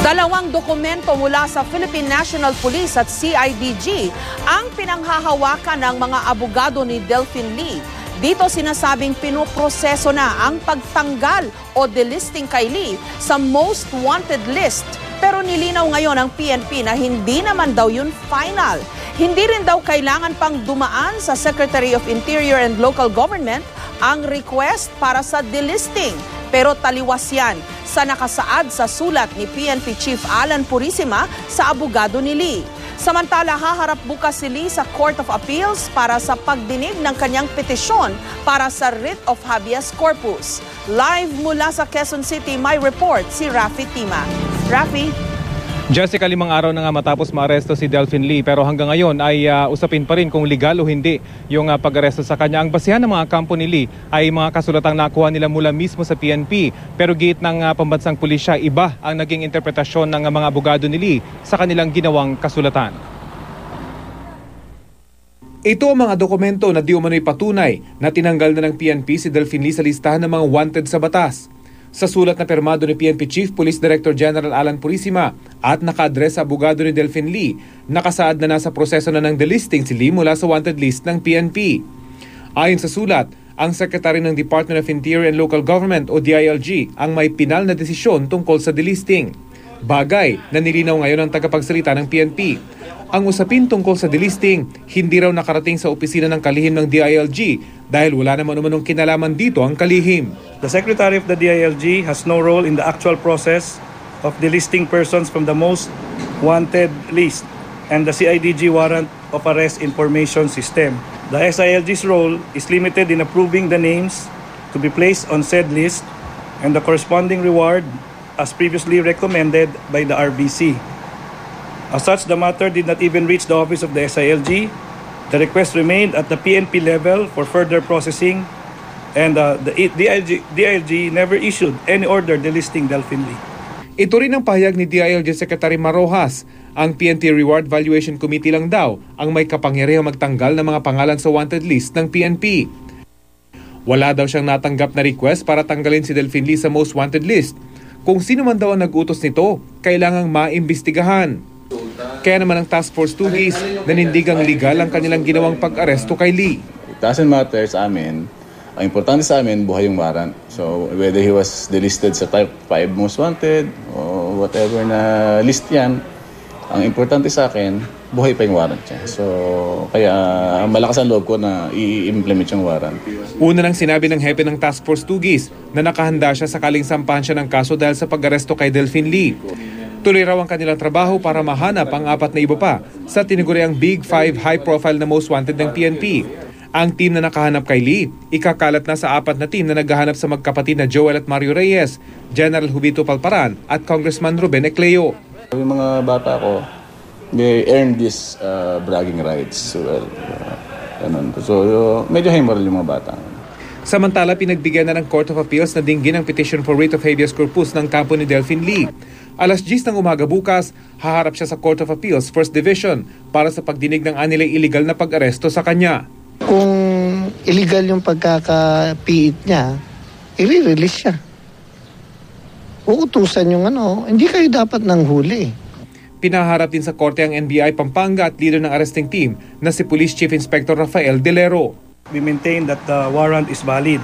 Dalawang dokumento mula sa Philippine National Police at CIDG ang pinanghahawakan ng mga abogado ni Delphine Lee. Dito sinasabing pinoproseso na ang pagtanggal o delisting kay Lee sa most wanted list. Pero nilinaw ngayon ng PNP na hindi naman daw yun final. Hindi rin daw kailangan pang dumaan sa Secretary of Interior and Local Government ang request para sa delisting. Pero taliwas yan sa nakasaad sa sulat ni PNP Chief Alan Purisima sa abogado ni Lee. Samantala, haharap bukas si Lee sa Court of Appeals para sa pagdinig ng kanyang petisyon para sa writ of habeas corpus. Live mula sa Quezon City, may report si Rafi Tima. Rafi? Jessica, 5 araw na nga matapos maaresto si Delphine Lee, pero hanggang ngayon ay usapin pa rin kung legal o hindi yung pag-aresto sa kanya. Ang basihan ng mga kampo ni Lee ay mga kasulatang nakuha nila mula mismo sa PNP, pero giit ng pambansang pulisya, iba ang naging interpretasyon ng mga abogado ni Lee sa kanilang ginawang kasulatan. Ito ang mga dokumento na di umano'y patunay na tinanggal na ng PNP si Delphine Lee sa listahan ng mga wanted sa batas. Sa sulat na pirmado ni PNP Chief Police Director General Alan Purisima at naka-address sa abogado ni Delphine Lee, nakasaad na nasa proseso na ng delisting si Lee mula sa wanted list ng PNP. Ayon sa sulat, ang Secretary ng Department of Interior and Local Government o DILG ang may pinal na desisyon tungkol sa delisting. Bagay na nilinaw ngayon ng tagapagsalita ng PNP. Ang usapin tungkol sa delisting, hindi raw nakarating sa opisina ng kalihim ng DILG dahil wala naman umanong kinalaman dito ang kalihim. The Secretary of the DILG has no role in the actual process of delisting persons from the most wanted list and the CIDG warrant of arrest information system. The SILG's role is limited in approving the names to be placed on said list and the corresponding reward as previously recommended by the RBC. As such, the matter did not even reach the office of the SILG. The request remained at the PNP level for further processing, and the DILG never issued any order delisting Delphine Lee. Ito rin ang pahayag ni DILG Secretary Marojas. Ang PNP Reward Valuation Committee lang daw ang may kapangyarihang magtanggal ng mga pangalan sa wanted list ng PNP. Wala daw siyang natanggap na request para tanggalin si Delphine Lee sa most wanted list. Kung sino man daw ang nag-utos nito, kailangang maimbestigahan. Kaya naman ang Task Force Tugis nanindigang legal ang kanilang ginawang pag-aresto kay Lee. It doesn't matter sa amin. Ang importante sa amin, buhay yung warrant. So whether he was delisted sa type 5 most wanted o whatever na list yan, ang importante sa akin, buhay pa yung warrant niya. So kaya malakas ang loob ko na i-implement yung warrant. Una nang sinabi ng hepe ng Task Force Tugis na nakahanda siya sakaling sampahan siya ng kaso dahil sa pag-aresto kay Delphine Lee. Tuloy raw ang kanilang trabaho para mahanap ang 4 na iba pa sa tinaguriang Big 5 high-profile na most wanted ng PNP. Ang team na nakahanap kay Lee, ikakalat na sa 4 na team na naghahanap sa magkapatid na Joel at Mario Reyes, General Jubito Palparan at Congressman Ruben Ecleo. Yung mga bata ko, they earned this bragging rights. So medyo hemorrhage yung mga bata. Samantala, pinagbigyan na ng Court of Appeals na dinggin ang petition for writ of habeas corpus ng kampo ni Delphine Lee. Alas 10 ng umaga bukas, haharap siya sa Court of Appeals First Division para sa pagdinig ng anilang illegal na pag-aresto sa kanya. Kung illegal yung pagkakapiit niya, i-release siya. Uutusan yung hindi kayo dapat nang huli. Pinaharap din sa korte ang NBI Pampanga at leader ng arresting team na si Police Chief Inspector Rafael Delero. We maintain that the warrant is valid.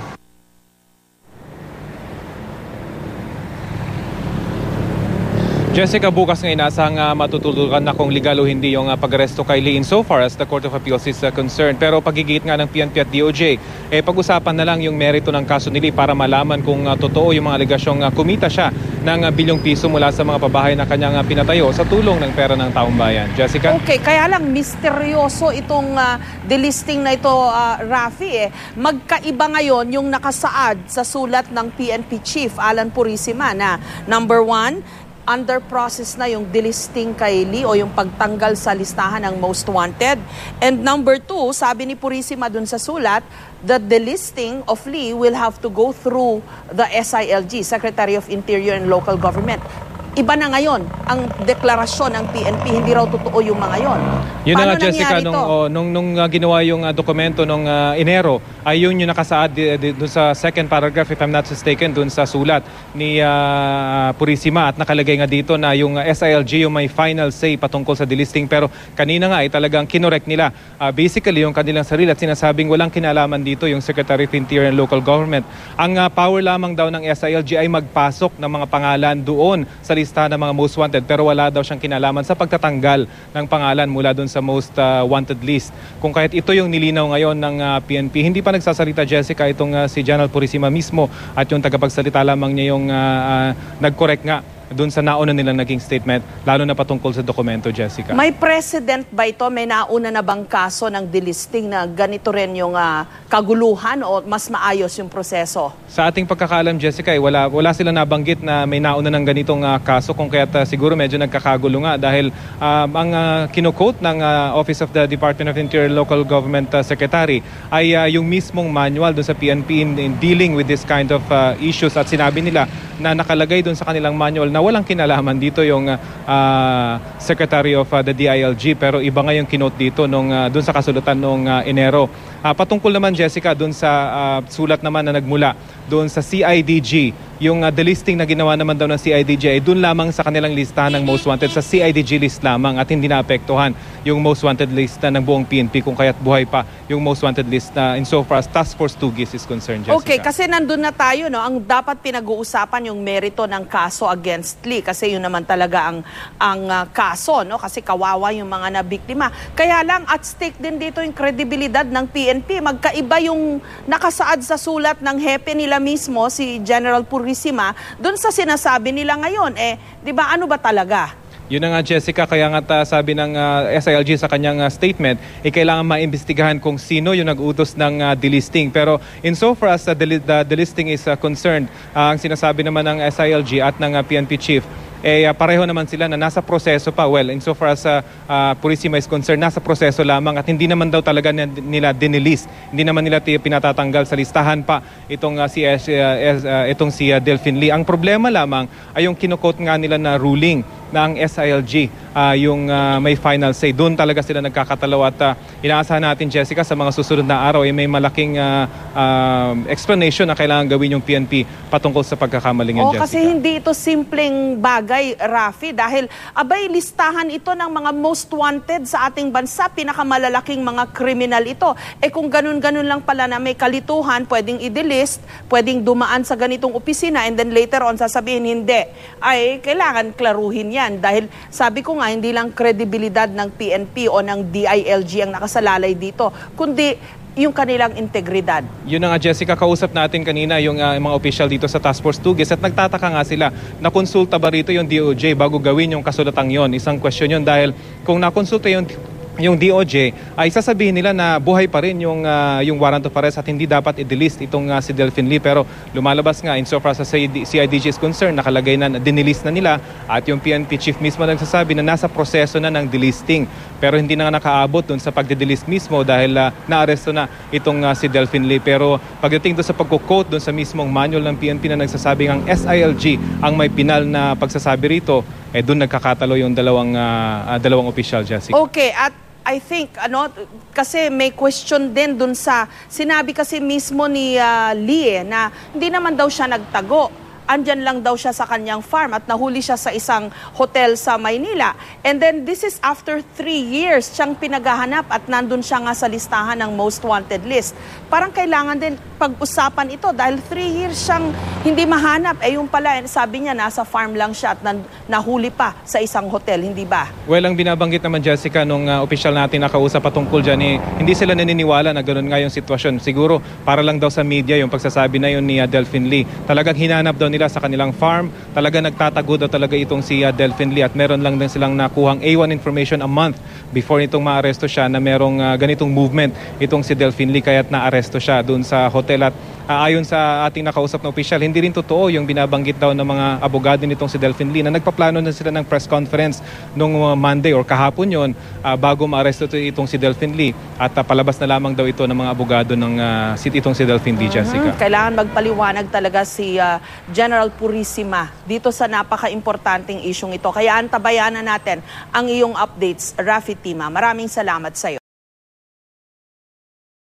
Jessica, bukas nga inasang matutulukan na kung legal o hindi yung pag-aresto kay Lee insofar as the Court of Appeals is concerned. Pero pagigit nga ng PNP at DOJ, pag-usapan na lang yung merito ng kaso ni Lee para malaman kung totoo yung mga alegasyong kumita siya ng bilyong piso mula sa mga pabahay na kanyang pinatayo sa tulong ng pera ng taong bayan. Jessica? Okay, kaya lang misteryoso itong delisting na ito, Rafi. Magkaiba ngayon yung nakasaad sa sulat ng PNP Chief Alan Purisima na number 1, under process na yung delisting kay Lee o yung pagtanggal sa listahan ng most wanted. And number 2, sabi ni Purisima dun sa sulat, the delisting of Lee will have to go through the SILG, Secretary of Interior and Local Government. iba na ngayon ang deklarasyon ng PNP, hindi raw totoo yung mga yon. Yun na nga, Jessica, nangyari nung ginawa yung dokumento nung Enero, ay yun yung nakasaad doon sa second paragraph, if I'm not mistaken, doon sa sulat ni Purisima, at nakalagay nga dito na yung SILG yung may final say patungkol sa delisting. Pero kanina nga ay talagang kinorek nila basically yung kanilang sarili at sinasabing walang kinalaman dito yung Secretary of Interior and Local Government. Ang power lamang daw ng SILG ay magpasok ng mga pangalan doon sa listahan ng mga most wanted, pero wala daw siyang kinalaman sa pagtatanggal ng pangalan mula doon sa most wanted list. Kung kahit ito yung nilinaw ngayon ng PNP, hindi pa nagsasalita, Jessica, itong si General Purisima mismo at yung tagapagsalita lamang niya yung nag-correct nga doon sa nauna nilang naging statement, lalo na patungkol sa dokumento, Jessica. May precedent ba ito? May nauna na bang kaso ng delisting na ganito rin yung kaguluhan o mas maayos yung proseso? Sa ating pagkakaalam, Jessica, wala sila nabanggit na may nauna ng ganitong kaso, kung kaya't siguro medyo nagkakagulo nga dahil ang kino-quote ng Office of the Department of Interior Local Government Secretary ay yung mismong manual doon sa PNP in dealing with this kind of issues, at sinabi nila na nakalagay doon sa kanilang manual na walang kinalaman dito yung Secretary of the DILG, pero iba nga yung kinote dito doon sa kasulatan nung Enero. Patungkol naman, Jessica, doon sa sulat naman na nagmula doon sa CIDG, yung delisting na ginawa naman daw ng CIDG ay doon lamang sa kanilang listahan ng most wanted, sa CIDG list lamang, at hindi naapektuhan yung most wanted list ng buong PNP, kung kaya't buhay pa yung most wanted list insofar as Task Force 2GIS is concerned, Jessica. Okay, kasi nandun na tayo, no? Ang dapat pinag-uusapan yung merito ng kaso against Lee, kasi yun naman talaga ang kaso, no? Kasi kawawa yung mga nabiktima. Kaya lang at stake din dito yung kredibilidad ng PNP. Magkaiba yung nakasaad sa sulat ng hepe nila mismo, si General Purisima, dun sa sinasabi nila ngayon. Di ba, ano ba talaga? Yun na nga, Jessica, kaya nga sabi ng SILG sa kanyang statement, kailangan maimbestigahan kung sino yung nag-utos ng delisting. Pero insofar as the delisting is concerned, ang sinasabi naman ng SILG at ng PNP chief, pareho naman sila na nasa proseso pa. Well, insofar as Purisima is concerned, nasa proseso lamang at hindi naman daw talaga nila dinilist. Hindi naman nila pinatatanggal sa listahan pa itong si Delphine Lee. Ang problema lamang ay yung kinukot nga nila na ruling na ang SILG yung may final say. Doon talaga sila nagkakatalaw at inaasahan natin, Jessica, sa mga susunod na araw may malaking explanation na kailangan gawin yung PNP patungkol sa pagkakamaling yan, Jessica. Kasi hindi ito simpleng bagay, Rafi, dahil abay listahan ito ng mga most wanted sa ating bansa, pinakamalalaking mga kriminal ito. Kung ganun-ganun lang pala na may kalituhan, pwedeng i-delist, pwedeng dumaan sa ganitong opisina and then later on sasabihin hindi, ay kailangan klaruhin yan. Dahil sabi ko nga, hindi lang kredibilidad ng PNP o ng DILG ang nakasalalay dito, kundi yung kanilang integridad. Yun na nga, Jessica, kausap natin kanina yung mga official dito sa Task Force 2GIS at nagtataka nga sila, nakonsulta ba rito yung DOJ bago gawin yung kasulatang yon? Isang question yun dahil kung nakonsulta yung DOJ ay sasabihin nila na buhay pa rin yung warrant of arrest at hindi dapat i-delist itong si Delphine Lee, pero lumalabas nga insofar sa CIDG is concerned, nakalagay na dinilist na nila at yung PNP chief mismo nagsasabi na nasa proseso na ng delisting, pero hindi na nga nakaabot dun sa pagde-delist mismo dahil naaresto na itong si Delphine Lee. Pero pagdating doon sa pagko-quote doon sa mismong manual ng PNP na nagsasabing ang SILG ang may pinal na pagsasabi rito, doon nagkakatalo yung dalawang official, Jessica. Okay, at I think, kasi may question din dun sa, sinabi kasi mismo ni Lee na hindi naman daw siya nagtago. Andyan lang daw siya sa kanyang farm at nahuli siya sa isang hotel sa Maynila. And then this is after 3 years siyang pinaghahanap at nandun siya nga sa listahan ng most wanted list. Parang kailangan din pag-usapan ito dahil 3 years siyang hindi mahanap. Yung pala, sabi niya nasa farm lang siya at nahuli pa sa isang hotel, hindi ba? Well, ang binabanggit naman, Jessica, nung official natin nakausap patungkol dyan, hindi sila naniniwala na ganoon nga yung sitwasyon. Siguro para lang daw sa media yung pagsasabi na yun ni Delphine Lee. Talagang hinanap daw nila sa kanilang farm, talaga nagtatago daw talaga itong si Delphine Lee at meron lang din silang nakuhang A1 information a month before nitong maaresto siya na merong ganitong movement itong si Delphine Lee, kaya't naaresto siya doon sa hotel at ayon sa ating nakausap na opisyal, hindi rin totoo yung binabanggit daw ng mga abogado nitong si Delfin Lee na nagpaplano na sila ng press conference nung Monday or kahapon yon bago maaresto itong si Delfin Lee at palabas na lamang daw ito ng mga abogado ng itong si Delfin Lee, Jessica. Kailangan magpaliwanag talaga si General Purisima dito sa napaka-importanting isyong ito. Kaya antabayanan natin ang iyong updates, Rafi Tima. Maraming salamat sa iyo.